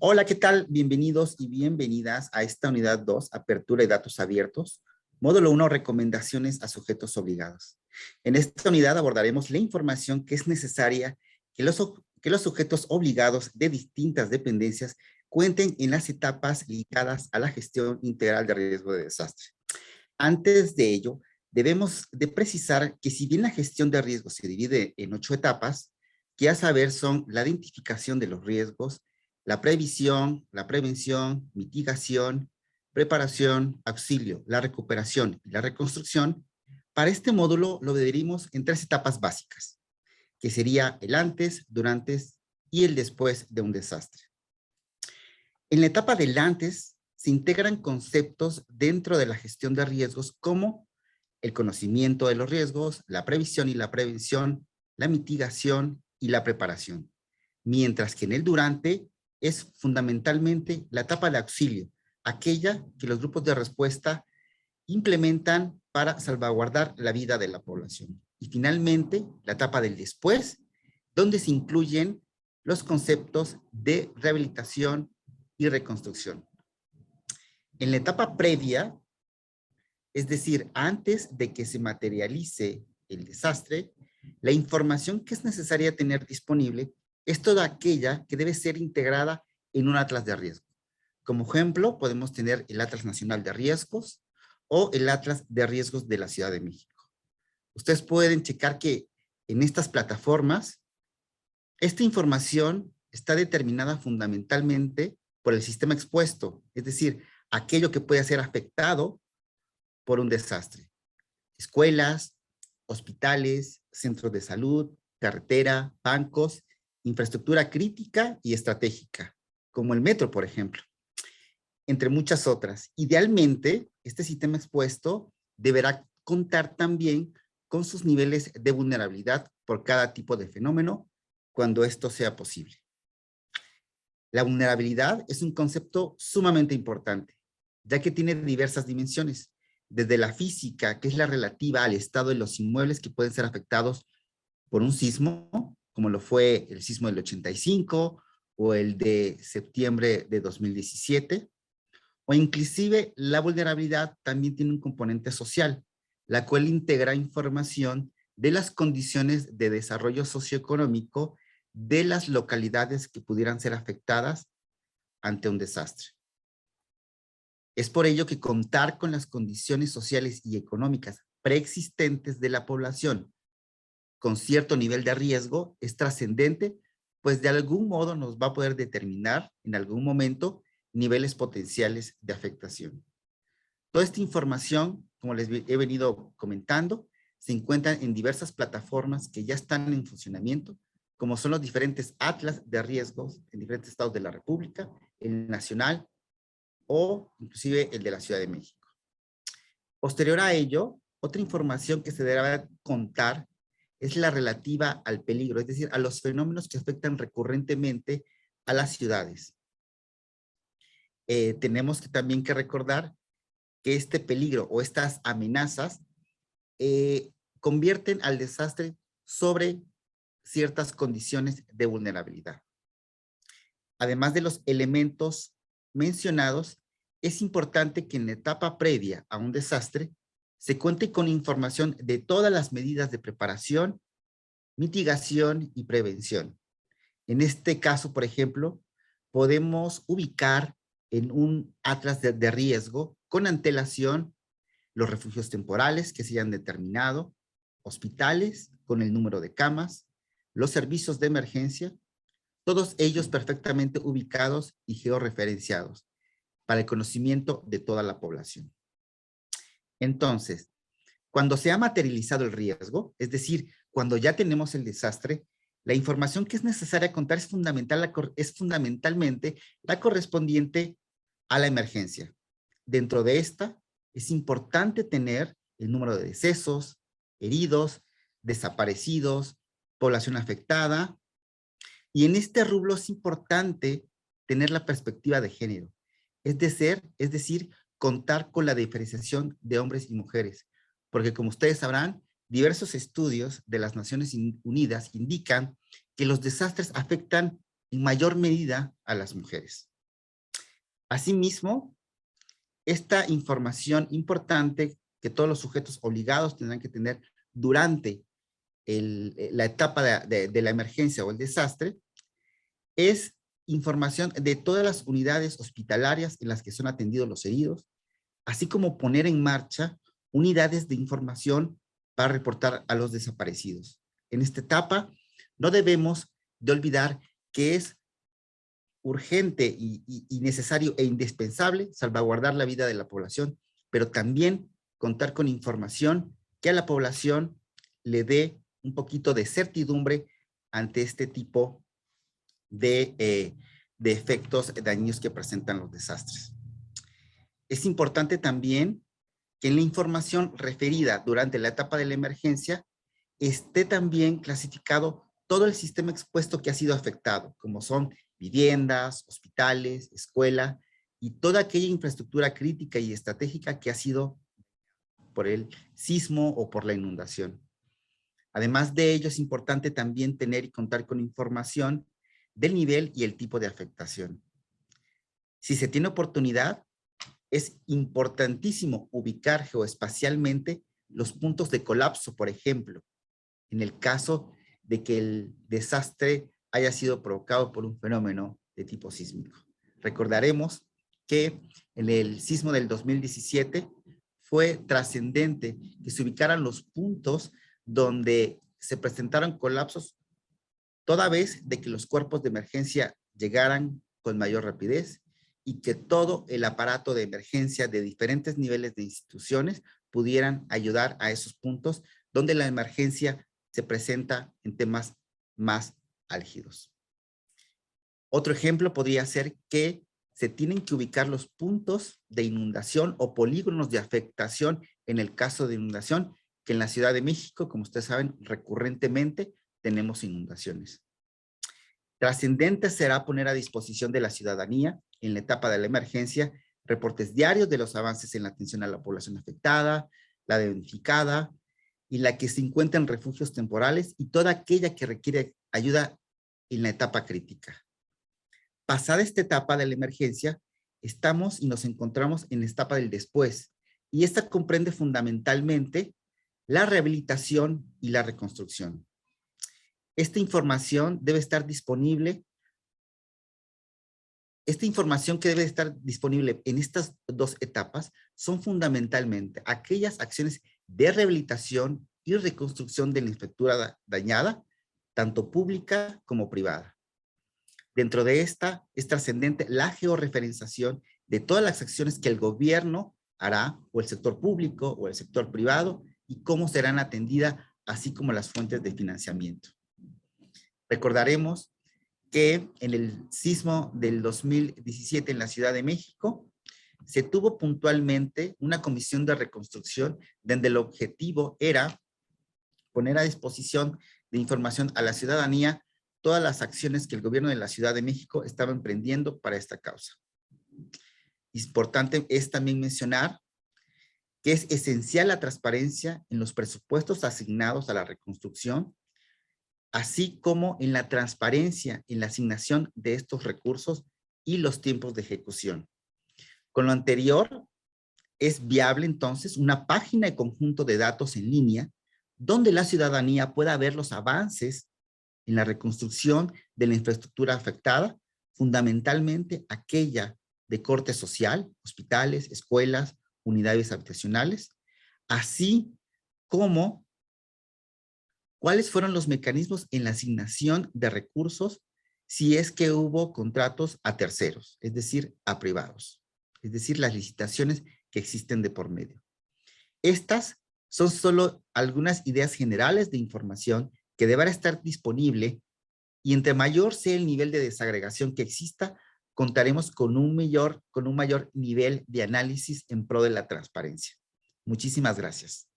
Hola, ¿qué tal? Bienvenidos y bienvenidas a esta unidad 2, Apertura y Datos Abiertos. Módulo 1, Recomendaciones a sujetos obligados. En esta unidad abordaremos la información que es necesaria que los sujetos obligados de distintas dependencias cuenten en las etapas ligadas a la gestión integral de riesgo de desastre. Antes de ello, debemos de precisar que si bien la gestión de riesgos se divide en 8 etapas, que a saber son la identificación de los riesgos, la previsión, la prevención, mitigación, preparación, auxilio, la recuperación y la reconstrucción. Para este módulo lo dividimos en 3 etapas básicas, que sería el antes, durante y el después de un desastre. En la etapa del antes se integran conceptos dentro de la gestión de riesgos como el conocimiento de los riesgos, la previsión y la prevención, la mitigación y la preparación. Mientras que en el durante es fundamentalmente la etapa de auxilio, aquella que los grupos de respuesta implementan para salvaguardar la vida de la población. Y finalmente, la etapa del después, donde se incluyen los conceptos de rehabilitación y reconstrucción. En la etapa previa, es decir, antes de que se materialice el desastre, la información que es necesaria tener disponible es toda aquella que debe ser integrada en un atlas de riesgo. Como ejemplo, podemos tener el Atlas Nacional de Riesgos o el Atlas de Riesgos de la Ciudad de México. Ustedes pueden checar que en estas plataformas, esta información está determinada fundamentalmente por el sistema expuesto, es decir, aquello que puede ser afectado por un desastre. Escuelas, hospitales, centros de salud, carretera, bancos, infraestructura crítica y estratégica, como el metro, por ejemplo, entre muchas otras. Idealmente, este sistema expuesto deberá contar también con sus niveles de vulnerabilidad por cada tipo de fenómeno cuando esto sea posible. La vulnerabilidad es un concepto sumamente importante, ya que tiene diversas dimensiones, desde la física, que es la relativa al estado de los inmuebles que pueden ser afectados por un sismo, como lo fue el sismo del 85 o el de septiembre de 2017, o inclusive la vulnerabilidad también tiene un componente social, la cual integra información de las condiciones de desarrollo socioeconómico de las localidades que pudieran ser afectadas ante un desastre. Es por ello que contar con las condiciones sociales y económicas preexistentes de la población con cierto nivel de riesgo es trascendente, pues de algún modo nos va a poder determinar en algún momento niveles potenciales de afectación. Toda esta información, como les he venido comentando, se encuentra en diversas plataformas que ya están en funcionamiento, como son los diferentes atlas de riesgos en diferentes estados de la República, el nacional o inclusive el de la Ciudad de México. Posterior a ello, otra información que se deberá contar es la relativa al peligro, es decir, a los fenómenos que afectan recurrentemente a las ciudades. Tenemos que también que recordar que este peligro o estas amenazas convierten al desastre sobre ciertas condiciones de vulnerabilidad. Además de los elementos mencionados, es importante que en la etapa previa a un desastre se cuente con información de todas las medidas de preparación, mitigación y prevención. En este caso, por ejemplo, podemos ubicar en un atlas de riesgo con antelación los refugios temporales que se hayan determinado, hospitales con el número de camas, los servicios de emergencia, todos ellos perfectamente ubicados y georreferenciados para el conocimiento de toda la población. Entonces, cuando se ha materializado el riesgo, es decir, cuando ya tenemos el desastre, la información que es necesaria contar es fundamentalmente la correspondiente a la emergencia. Dentro de esta, es importante tener el número de decesos, heridos, desaparecidos, población afectada. Y en este rubro es importante tener la perspectiva de género. Es decir, contar con la diferenciación de hombres y mujeres. Porque como ustedes sabrán, diversos estudios de las Naciones Unidas indican que los desastres afectan en mayor medida a las mujeres. Asimismo, esta información importante que todos los sujetos obligados tendrán que tener durante la etapa de la emergencia o el desastre es información de todas las unidades hospitalarias en las que son atendidos los heridos, así como poner en marcha unidades de información para reportar a los desaparecidos. En esta etapa no debemos de olvidar que es urgente y necesario e indispensable salvaguardar la vida de la población, pero también contar con información que a la población le dé un poquito de certidumbre ante este tipo de efectos dañinos que presentan los desastres. Es importante también que en la información referida durante la etapa de la emergencia esté también clasificado todo el sistema expuesto que ha sido afectado, como son viviendas, hospitales, escuela y toda aquella infraestructura crítica y estratégica que ha sido por el sismo o por la inundación. Además de ello, es importante también tener y contar con información del nivel y el tipo de afectación. Si se tiene oportunidad, es importantísimo ubicar geoespacialmente los puntos de colapso, por ejemplo, en el caso de que el desastre haya sido provocado por un fenómeno de tipo sísmico. Recordaremos que en el sismo del 2017 fue trascendente que se ubicaran los puntos donde se presentaron colapsos toda vez de que los cuerpos de emergencia llegaran con mayor rapidez y que todo el aparato de emergencia de diferentes niveles de instituciones pudieran ayudar a esos puntos donde la emergencia se presenta en temas más álgidos. Otro ejemplo podría ser que se tienen que ubicar los puntos de inundación o polígonos de afectación en el caso de inundación, que en la Ciudad de México, como ustedes saben, recurrentemente tenemos inundaciones. Trascendente será poner a disposición de la ciudadanía en la etapa de la emergencia reportes diarios de los avances en la atención a la población afectada, la damnificada y la que se encuentra en refugios temporales y toda aquella que requiere ayuda en la etapa crítica. Pasada esta etapa de la emergencia, estamos y nos encontramos en la etapa del después, y esta comprende fundamentalmente la rehabilitación y la reconstrucción. Esta información debe estar disponible. Esta información que debe estar disponible en estas dos etapas son fundamentalmente aquellas acciones de rehabilitación y reconstrucción de la infraestructura dañada, tanto pública como privada. Dentro de esta es trascendente la georreferenciación de todas las acciones que el gobierno hará, o el sector público o el sector privado, y cómo serán atendidas, así como las fuentes de financiamiento. Recordaremos que en el sismo del 2017 en la Ciudad de México, se tuvo puntualmente una comisión de reconstrucción donde el objetivo era poner a disposición de información a la ciudadanía todas las acciones que el gobierno de la Ciudad de México estaba emprendiendo para esta causa. Importante es también mencionar que es esencial la transparencia en los presupuestos asignados a la reconstrucción, así como en la transparencia en la asignación de estos recursos y los tiempos de ejecución. Con lo anterior, es viable entonces una página de conjunto de datos en línea donde la ciudadanía pueda ver los avances en la reconstrucción de la infraestructura afectada, fundamentalmente aquella de corte social, hospitales, escuelas, unidades habitacionales, así como cuáles fueron los mecanismos en la asignación de recursos si es que hubo contratos a terceros, es decir, a privados, es decir, las licitaciones que existen de por medio. Estas son solo algunas ideas generales de información que deberá estar disponible, y entre mayor sea el nivel de desagregación que exista, contaremos con un mayor nivel de análisis en pro de la transparencia. Muchísimas gracias.